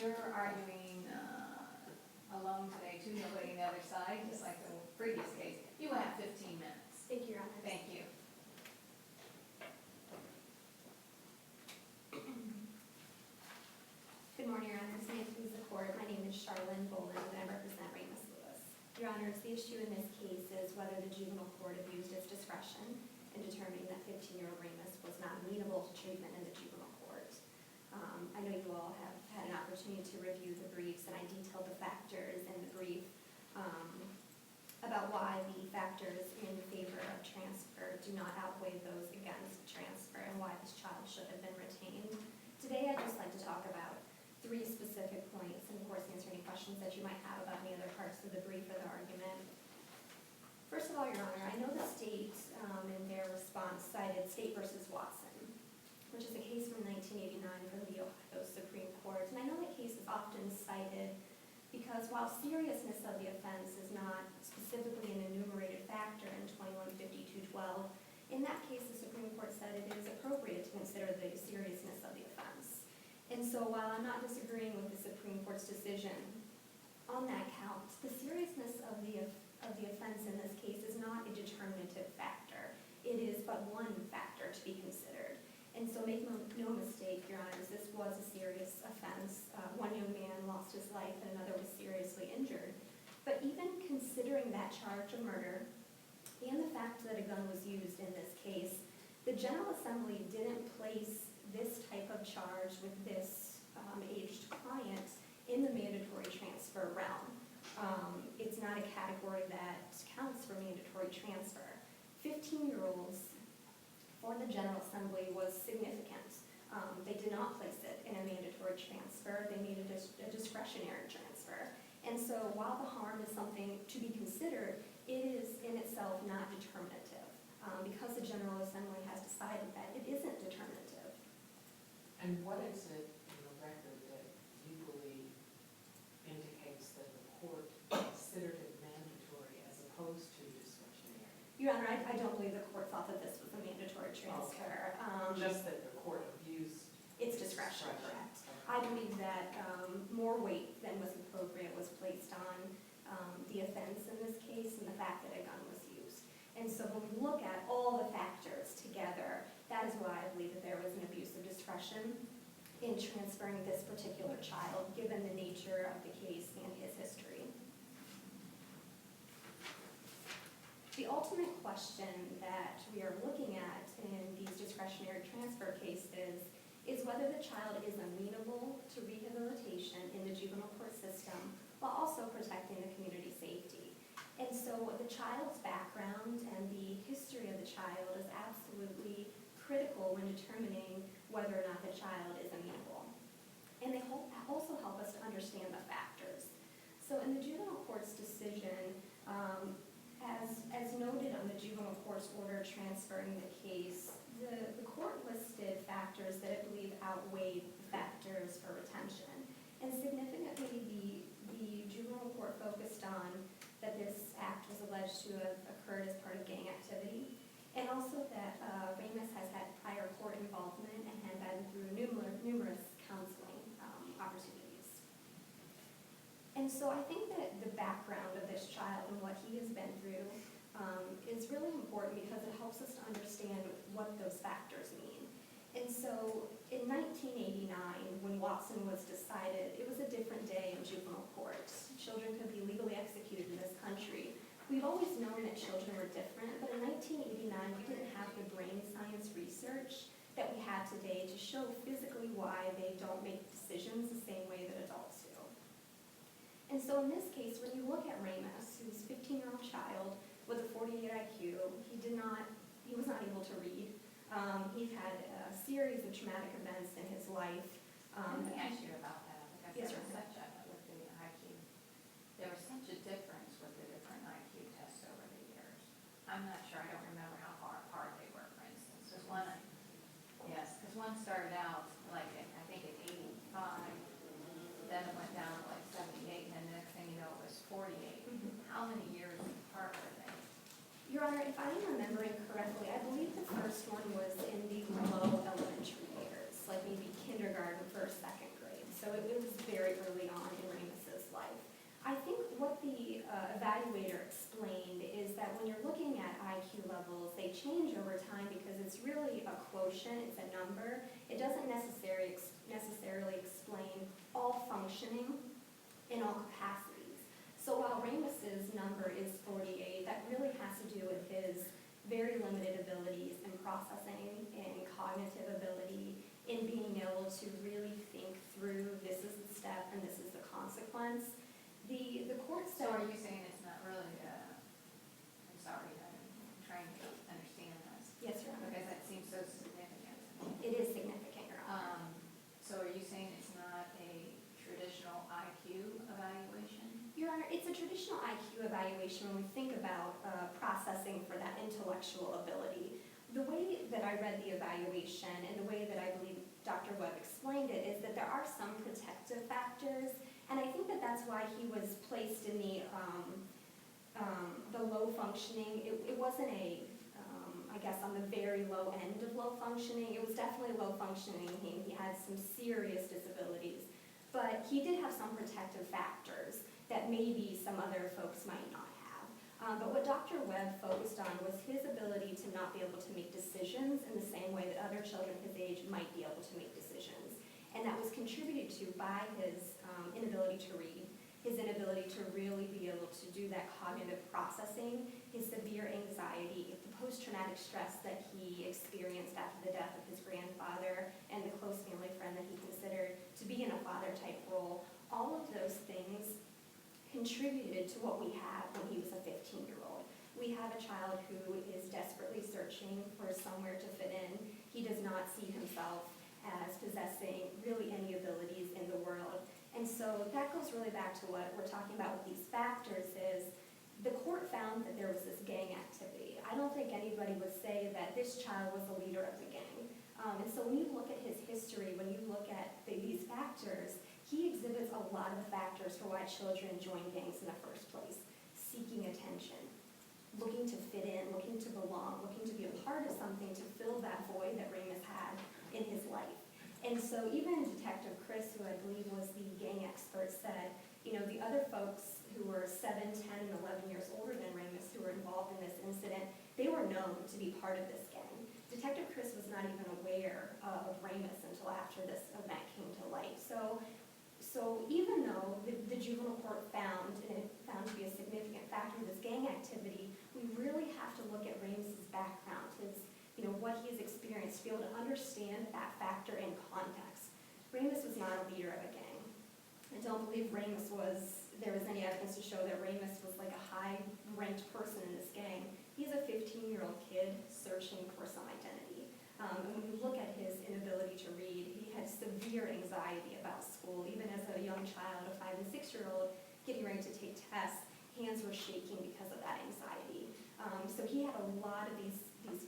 you're arguing alone today too, nobody on the other side, just like the previous case. You have 15 minutes. Thank you, Your Honor. Thank you. Good morning, Your Honors. May it please the court. My name is Charlene Boland, and I represent Ramous. Your Honors, the issue in this case is whether the juvenile court abused its discretion in determining that 15-year-old Ramous was not amenable to treatment in the juvenile court. I know you all have had an opportunity to review the briefs, and I detailed the factors in the brief about why the factors in favor of transfer do not outweigh those against transfer and why this child should have been retained. Today, I'd just like to talk about 3 specific points, and of course answer any questions that you might have about any other parts of the brief or the argument. First of all, Your Honor, I know the state in their response cited State v. Watson, which is a case from 1989 from the Ohio Supreme Court. And I know that case is often cited because while seriousness of the offense is not specifically an enumerated factor in 2152-12, in that case the Supreme Court said it is appropriate to consider the seriousness of the offense. And so while I'm not disagreeing with the Supreme Court's decision on that count, the seriousness of the offense in this case is not a determinative factor. It is but one factor to be considered. And so make no mistake, Your Honors, this was a serious offense. One young man lost his life and another was seriously injured. But even considering that charge of murder and the fact that a gun was used in this case, the General Assembly didn't place this type of charge with this aged client in the mandatory transfer realm. It's not a category that counts for mandatory transfer. 15-year-olds for the General Assembly was significant. They did not place it in a mandatory transfer. They made a discretionary transfer. And so while the harm is something to be considered, it is in itself not determinative because the General Assembly has decided that it isn't determinative. And what is it in the record that you believe indicates that the court considered it mandatory as opposed to discretionary? Your Honor, I don't believe the court thought that this was a mandatory transfer. Just that the court abused its discretion, correct. I believe that more weight than was appropriate was placed on the offense in this case and the fact that a gun was used. And so when we look at all the factors together, that is why I believe that there was an abuse of discretion in transferring this particular child, given the nature of the case and his history. The ultimate question that we are looking at in these discretionary transfer cases is whether the child is amenable to rehabilitation in the juvenile court system while also protecting the community safety. And so the child's background and the history of the child is absolutely critical when determining whether or not the child is amenable. And they also help us to understand the factors. So in the juvenile court's decision, as noted on the juvenile court's order transferring the case, the court listed factors that it believed outweighed the factors for retention. And significantly, the juvenile court focused on that this act was alleged to have occurred as part of gang activity, and also that Ramous has had prior court involvement and had been through numerous counseling opportunities. And so I think that the background of this child and what he has been through is really important because it helps us to understand what those factors mean. And so in 1989, when Watson was decided, it was a different day in juvenile court. Children could be legally executed in this country. We've always known that children were different, but in 1989, we didn't have the brain science research that we have today to show physically why they don't make decisions the same way that adults do. And so in this case, when you look at Ramous, who's a 15-year-old child with a 48 IQ, he was not able to read. He's had a series of traumatic events in his life. Let me ask you about that, because Yes, there was with the IQ. There was such a difference with the different IQ tests over the years. I'm not sure, I don't remember how hard they were, for instance. Because one started out like I think at 85, then it went down to like 78, and then the next thing you know it was 48. How many years apart were they? Your Honor, if I'm remembering correctly, I believe the first one was in the low elementary years, like maybe kindergarten, first, second grade. So it very early on in Ramous's life. I think what the evaluator explained is that when you're looking at IQ levels, they change over time because it's really a quotient, it's a number. It doesn't necessarily explain all functioning in all capacities. So while Ramos's number is 48, that really has to do with his very limited abilities in processing and cognitive ability, in being able to really think through this is the step and this is the consequence. The court So said, are you saying it's not really, I'm sorry, I'm trying to understand this, yes, Your Honor, because that seems so significant to me. it is significant, Your Honor. So are you saying it's not a traditional IQ evaluation? Your Honor, it's a traditional IQ evaluation when we think about processing for that intellectual ability. The way that I read the evaluation and the way that I believe Dr. Webb explained it is that there are some protective factors, and I think that that's why he was placed in the low functioning. It wasn't I guess on the very low end of low functioning. It was definitely low functioning. He had some serious disabilities, but he did have some protective factors that maybe some other folks might not have. But what Dr. Webb focused on was his ability to not be able to make decisions in the same way that other children his age might be able to make decisions. And that was contributed to by his inability to read, his inability to really be able to do that cognitive processing, his severe anxiety, the post-traumatic stress that he experienced after the death of his grandfather and the close family friend that he considered to be in a father-type role. All of those things contributed to what we have when he was a 15-year-old. We have a child who is desperately searching for somewhere to fit in. He does not see himself as possessing really any abilities in the world. And so that goes really back to what we're talking about with these factors is the court found that there was this gang activity. I don't think anybody would say that this child was the leader of the gang. And so when you look at his history, when you look at these factors, he exhibits a lot of the factors for why children join gangs in the first place. Seeking attention, looking to fit in, looking to belong, looking to be a part of something to fill that void that Ramous had in his life. And so even Detective Chris, who I believe was the gang expert, said, you know, the other folks who were 7, 10, and 11 years older than Ramous who were involved in this incident, they were known to be part of this gang. Detective Chris was not even aware of Ramous until after this event came to light. So even though the juvenile court found, and it found to be a significant factor of this gang activity, we really have to look at Ramous's background, his, you know, what he's experienced, to be able to understand that factor in context. Ramous was not a leader of a gang. I don't believe there was any evidence to show that Ramous was like a high-ranked person in this gang. He's a 15-year-old kid searching for some identity. And when you look at his inability to read, he had severe anxiety about school. Even as a young child, a 5- and 6-year-old, getting ready to take tests, hands were shaking because of that anxiety. So he had a lot of these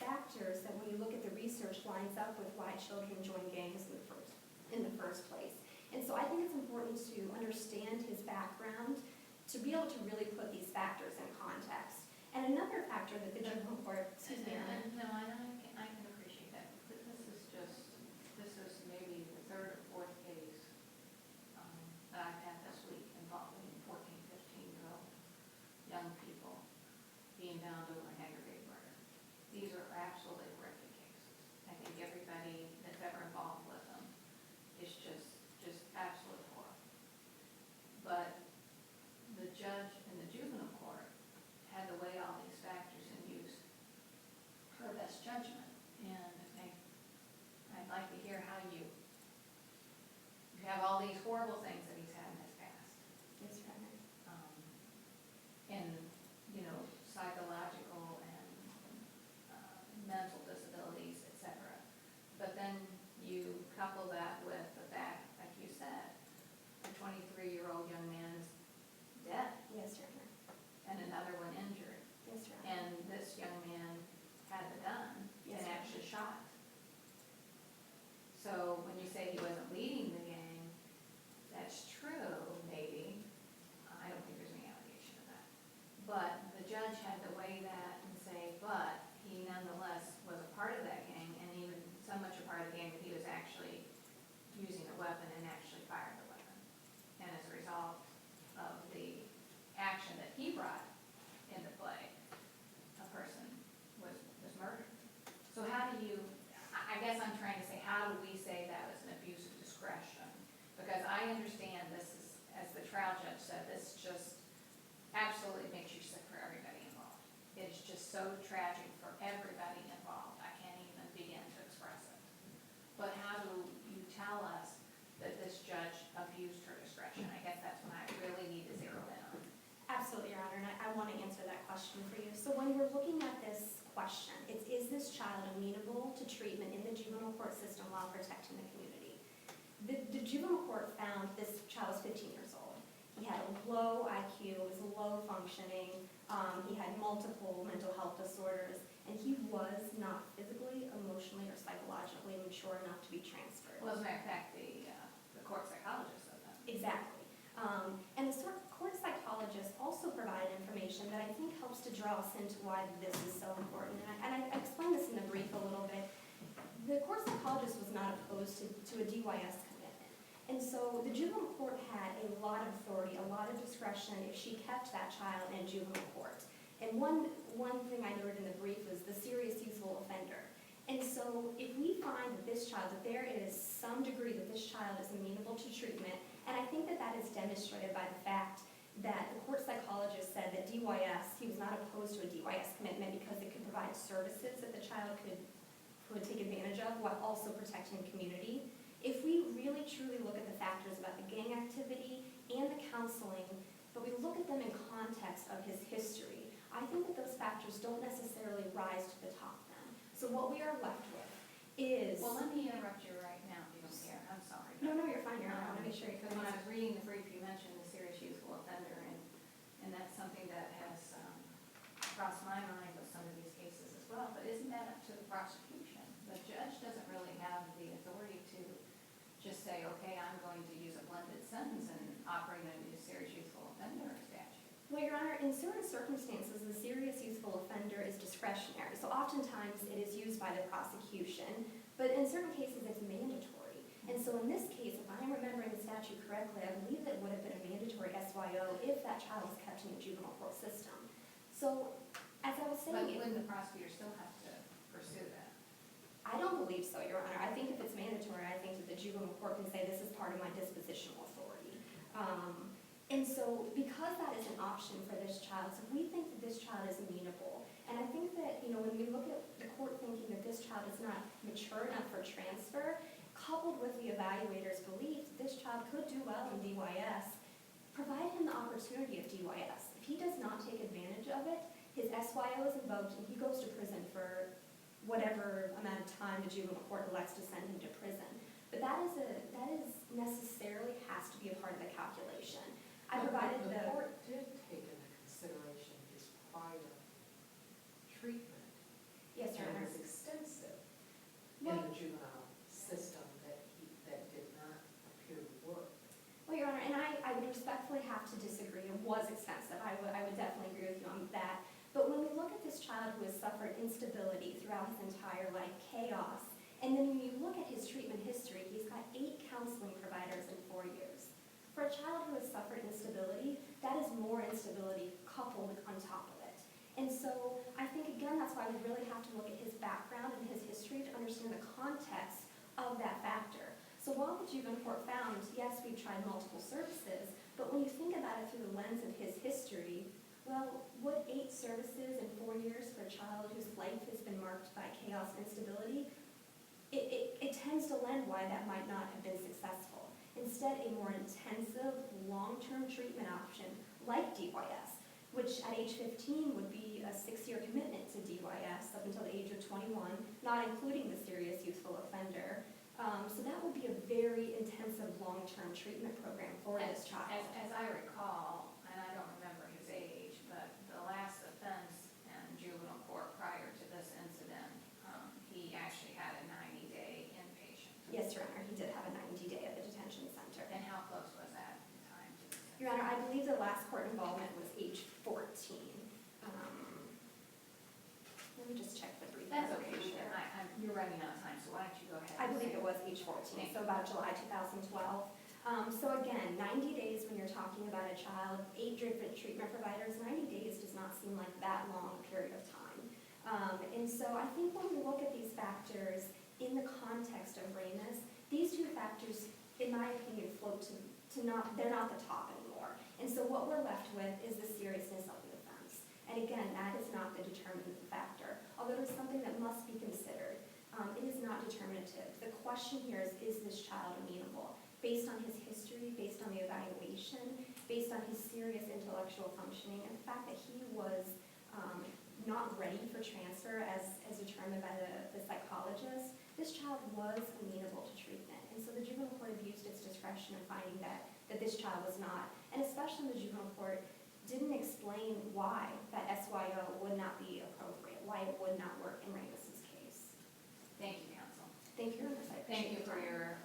factors that when you look at the research lines up with why children join gangs in the first place. And so I think it's important to understand his background to be able to really put these factors in context. And another factor that the juvenile court, excuse me, No, I can appreciate that. This is maybe the third or fourth case that I've had this week involving 14, 15-year-old young people being bound over an aggravated murder. These are absolutely horrific cases. I think everybody that's ever involved with them is just absolutely horrible. But the judge in the juvenile court had to weigh all these factors and use her best judgment. And I'd like to hear how you have all these horrible things that he's had in his past. yes, Your Honor. And, you know, psychological and mental disabilities, etc. But then you couple that with the fact, like you said, a 23-year-old young man is dead Yes, Your Honor. and another one injured. Yes, Your Honor. And this young man had the gun Yes, and ma'am. actually shot. So when you say he wasn't leading the gang, that's true, maybe. I don't think there's any allegation of that. But the judge had to weigh that and say, but he nonetheless was a part of that gang, and even so much a part of the gang that he was actually using a weapon and actually fired the weapon. so tragic for everybody involved, I can't even begin to express it. But how do you tell us that this judge abused her discretion? I guess that's what I really need to zero in on. Absolutely, Your Honor, and I want to answer that question for you. So when we're looking at this question, it's is this child amenable to treatment in the juvenile court system while protecting the community? The juvenile court found this child was 15 years old. He had a low IQ, was low functioning, he had multiple mental health disorders, and he was not physically, emotionally, or psychologically mature enough to be transferred. Well, as a matter of fact, the court psychologist said that. Exactly. And the court psychologist also provided information that I think helps to draw us into why this is so important. And I explained this in the brief a little bit. The court psychologist was not opposed to a DYS commitment. And so the juvenile court had a lot of authority, a lot of discretion if she kept that child in juvenile court. And one thing I noted in the brief was the serious youthful offender. And so if we find that this child, that there is some degree that this child is amenable to treatment, and I think that that is demonstrated by the fact that the court psychologist said that DYS, he was not opposed to a DYS commitment because it could provide services that the child could take advantage of while also protecting the community. If we really truly look at the factors about the gang activity and the counseling, but we look at them in context of his history, I think that those factors don't necessarily rise to the top then. So what we are left with is... Well, let me interrupt you right now if you don't care. I'm sorry. No, you're fine. I want to make sure you Because when I was reading the brief, you mentioned the serious youthful offender, and that's something that has crossed my mind with some of these cases as well. But isn't that up to the prosecution? The judge doesn't really have the authority to just say, okay, I'm going to use a blended sentence and operate a new serious youthful offender statute. Well, Your Honor, in certain circumstances, the serious youthful offender is discretionary. So oftentimes it is used by the prosecution, but in certain cases it's mandatory. And so in this case, if I'm remembering the statute correctly, I believe that it would have been a mandatory SYO if that child was kept in the juvenile court system. So, as I was saying... But wouldn't the prosecutor still have to pursue that? I don't believe so, Your Honor. I think if it's mandatory, I think that the juvenile court can say this is part of my dispositional authority. And so, because that is an option for this child, so we think that this child is amenable. And I think that, when we look at the court thinking that this child is not mature enough for transfer, coupled with the evaluator's belief that this child could do well in DYS, provide him the opportunity of DYS. If he does not take advantage of it, his SYO is invoked and he goes to prison for whatever amount of time the juvenile court elects to send him to prison. But that is necessarily has to be a part of the calculation. I provided the court did take into consideration his prior treatment. Yes, Your And Honor. it was extensive in Well- the juvenile system that did not appear to work. Well, Your Honor, and I would respectfully have to disagree. It was extensive. I would definitely agree with you on that. But when we look at this child who has suffered instability throughout his entire life, chaos, and then when you look at his treatment history, he's got 8 counseling providers in 4 years. For a child who has suffered instability, that is more instability coupled on top of it. And so I think, again, that's why we really have to look at his background and his history to understand the context of that factor. So while the juvenile court found, yes, we've tried multiple services, but when you think about it through the lens of his history, well, would 8 services in 4 years for a child whose life has been marked by chaos and instability, it tends to lend why that might not have been successful. Instead, a more intensive, long-term treatment option like DYS, which at age 15 would be a 6-year commitment to DYS up until the age of 21, not including the serious youthful offender. So that would be a very intensive long-term treatment program for this child. As I recall, and I don't remember his age, but the last offense in juvenile court prior to this incident, he actually had a 90-day inpatient. Yes, Your Honor, he did have a 90-day at the detention center. And how close was that time to this? Your Honor, I believe the last court involvement was age 14. Let me just check the brief. That's okay, information. you're running out of time, so why don't you go ahead? I believe it was age 14, so about July 2012. So again, 90 days when you're talking about a child, 8 different treatment providers, 90 days does not seem like that long a period of time. And so I think when we look at these factors in the context of Ramous, these 2 factors, in my opinion, float to not, they're not the top anymore. And so what we're left with is the seriousness of the offense. And again, that is not the determinant factor. Although it is something that must be considered, it is not determinative. The question here is this child amenable? Based on his history, based on the evaluation, based on his serious intellectual functioning, and the fact that he was not ready for transfer as determined by the psychologist, this child was amenable to treatment. And so the juvenile court abused its discretion in finding that this child was not, and especially the juvenile court didn't explain why that SYO would not be appropriate, why it would not work in Ramous's case. Thank you, counsel. Thank you. Thank you for your